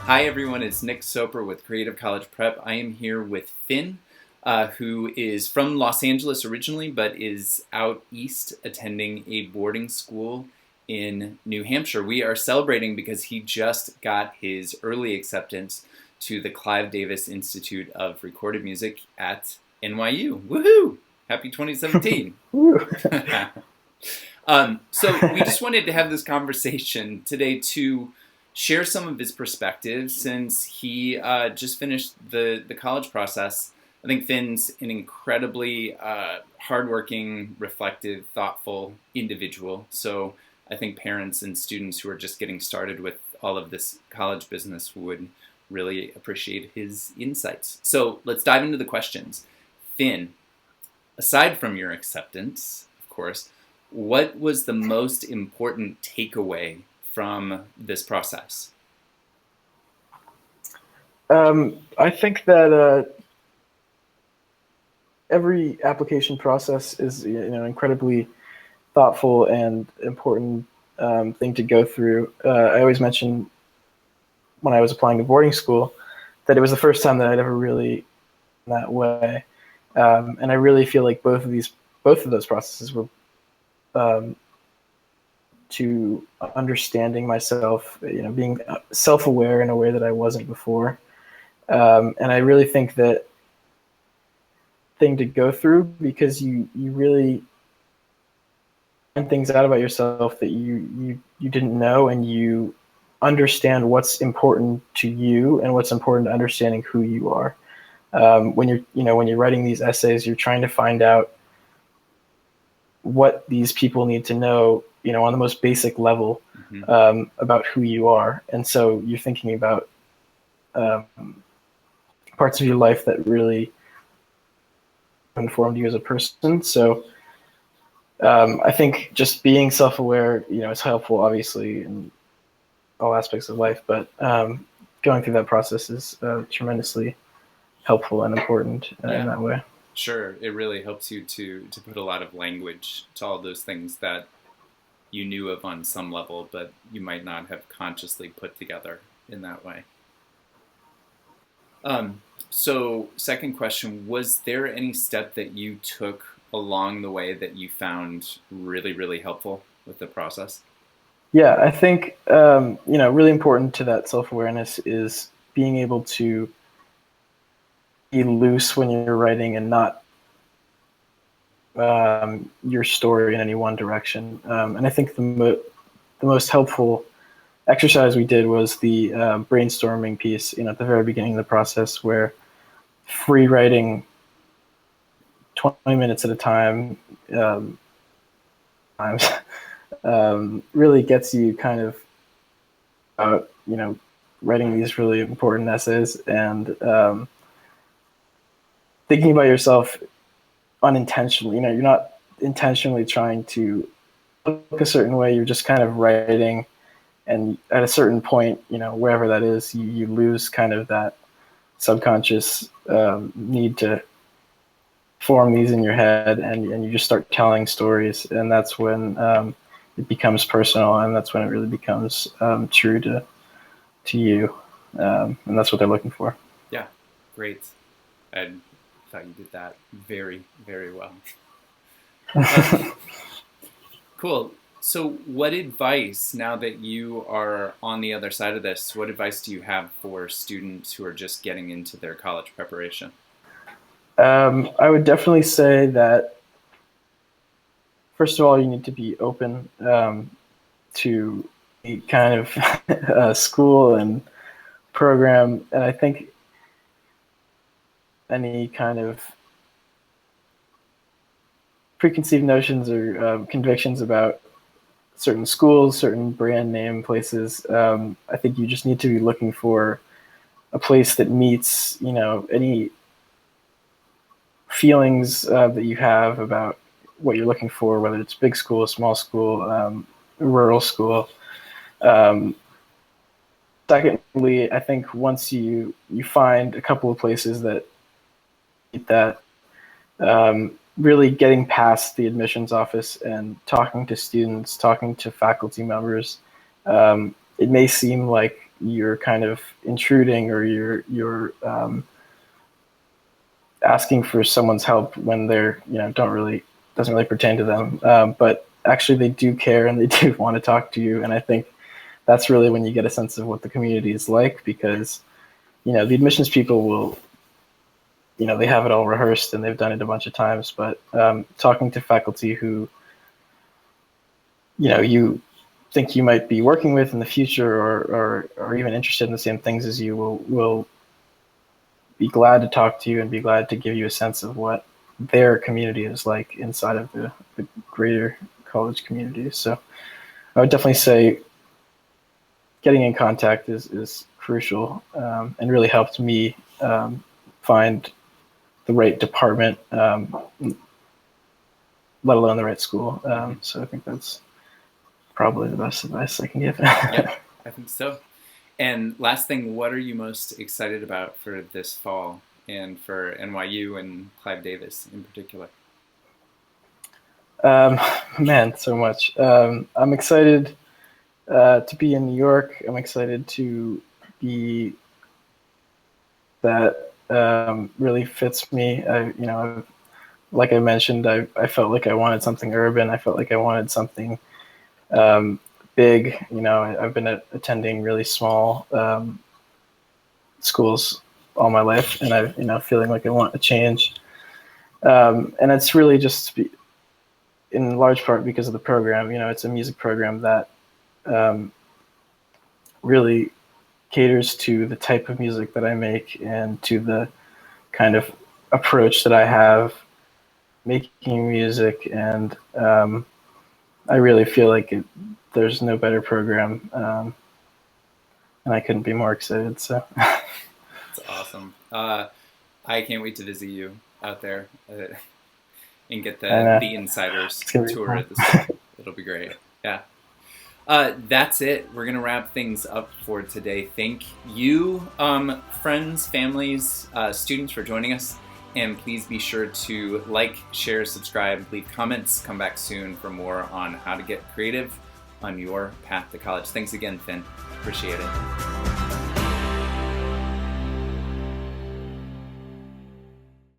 Hi everyone, it's Nick Soper with Creative College Prep. I am here with Finn, who is from Los Angeles originally, but is out east attending a boarding school in New Hampshire. We are celebrating because he just got his early acceptance to the Clive Davis Institute of Recorded Music at NYU. Woohoo! Happy 2017. So we just wanted to have this conversation today to share some of his perspectives since he just finished the college process. I think Finn's an incredibly hardworking, reflective, thoughtful individual. So I think parents and students who are just getting started with all of this college business would really appreciate his insights. So let's dive into the questions. Finn, aside from your acceptance, of course, what was the most important takeaway from this process? I think that every application process is incredibly thoughtful and important thing to go through. I always mention when I was applying to boarding school that it was the first time that I'd ever really that way, and I really feel like both of those processes were um, to understanding myself, being self-aware in a way that I wasn't before, and I really think that thing to go through because you really find things out about yourself that you didn't know, and you understand what's important to you and what's important to understanding who you are. When you're writing these essays, you're trying to find out what these people need to know, on the most basic level, Mm-hmm. about who you are, and so you're thinking about um, parts of your life that really informed you as a person. So I think just being self-aware, is helpful, obviously, in all aspects of life. But going through that process is tremendously helpful and important in Yeah, that way. sure. It really helps you to put a lot of language to all those things that you knew of on some level, but you might not have consciously put together in that way. So, second question, was there any step that you took along the way that you found really, really helpful with the process? Yeah, I think really important to that self-awareness is being able to be loose when you're writing and not your story in any one direction. And I think the most helpful exercise we did was the brainstorming piece, at the very beginning of the process, where free writing 20 minutes at a time um, times really gets you kind of out, writing these really important essays and thinking about yourself unintentionally. You're not intentionally trying to look a certain way. You're just kind of writing, and at a certain point, wherever that is, you lose kind of that subconscious need to form these in your head, and you just start telling stories, and that's when it becomes personal, and that's when it really becomes true to you, and that's what they're looking for. Yeah, great. I thought you did that very, very well. Um, cool. So, what advice, now that you are on the other side of this, what advice do you have for students who are just getting into their college preparation? I would definitely say that first of all, you need to be open to kind of school and program, and I think any kind of preconceived notions or convictions about certain schools, certain brand name places. I think you just need to be looking for a place that meets, any feelings that you have about what you're looking for, whether it's big school, small school, rural school. Um, Secondly, I think once you find a couple of places that meet that, really getting past the admissions office and talking to students, talking to faculty members. It may seem like you're kind of intruding, or you're asking for someone's help when they're, don't really, doesn't really pertain to them. But actually they do care and they do want to talk to you. And I think that's really when you get a sense of what the community is like, because, the admissions people will, they have it all rehearsed and they've done it a bunch of times, but talking to faculty who, you think you might be working with in the future, or even interested in the same things as you, will be glad to talk to you and be glad to give you a sense of what their community is like inside of the greater college community. So I would definitely say getting in contact is crucial, and really helped me find the right department, let alone the right school. So I think that's probably the best advice I can give. Yeah, I think so. And last thing, what are you most excited about for this fall and for NYU and Clive Davis in particular? Man, so much. I'm excited to be in New York. I'm excited to be that really fits me. Like I mentioned, I felt like I wanted something urban. I felt like I wanted something big. I've been attending really small schools all my life, and I feeling like I want a change. And it's really just in large part because of the program. It's a music program that really caters to the type of music that I make and to the kind of approach that I have making music. And I really feel like there's no better program, and I couldn't be more excited. So That's awesome. I can't wait to visit you out there and get the insiders tour at the school. It'll be great. Yeah. That's it. We're going to wrap things up for today. Thank you, friends, families, students, for joining us. And please be sure to like, share, subscribe, leave comments. Come back soon for more on how to get creative on your path to college. Thanks again, Finn. Appreciate it.